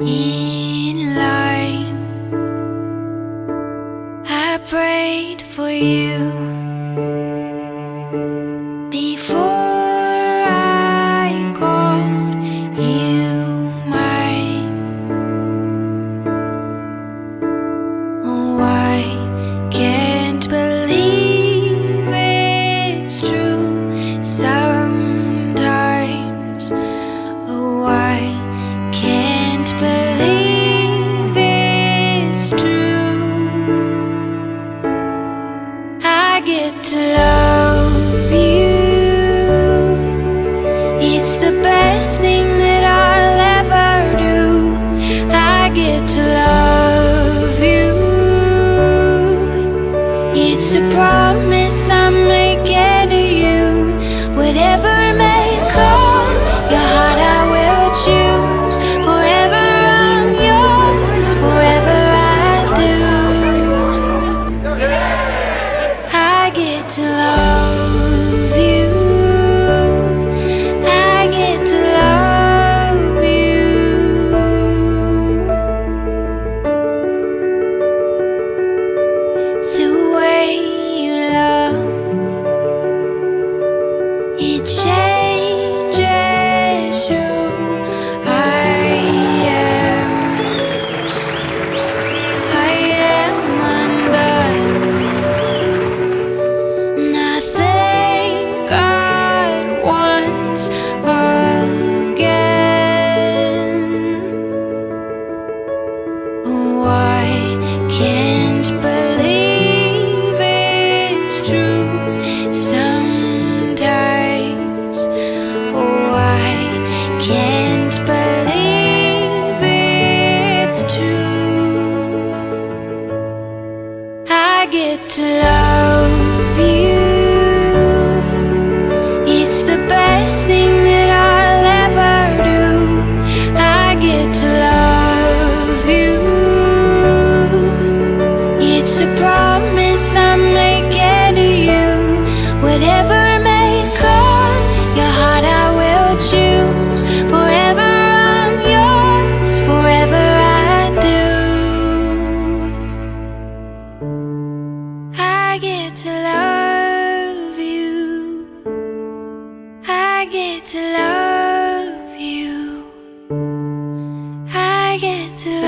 in line. I prayed for you before I called you mine. Oh, I can't believe it's true sometimes. Oh, I can't believe it's true. I get to love you. It's the best thing that I'll ever do. I get to love you. It's a promise I'm making to you. Whatever may come, your heart I will choose. Forever I'm yours, forever I do. I get to love you. I get to love you. The way you love, it changes who I am. I am undone. Nothing God wants again. Oh, I can't believe it's true sometimes. Oh, I can't believe it's true. I get to love you. It's the best thing that I'll ever do. I get to love you. It's a promise I'm making to you. Whatever may come, your heart I will choose. Forever I'm yours, forever I do. I get to love you. I get to love you. I get to love you.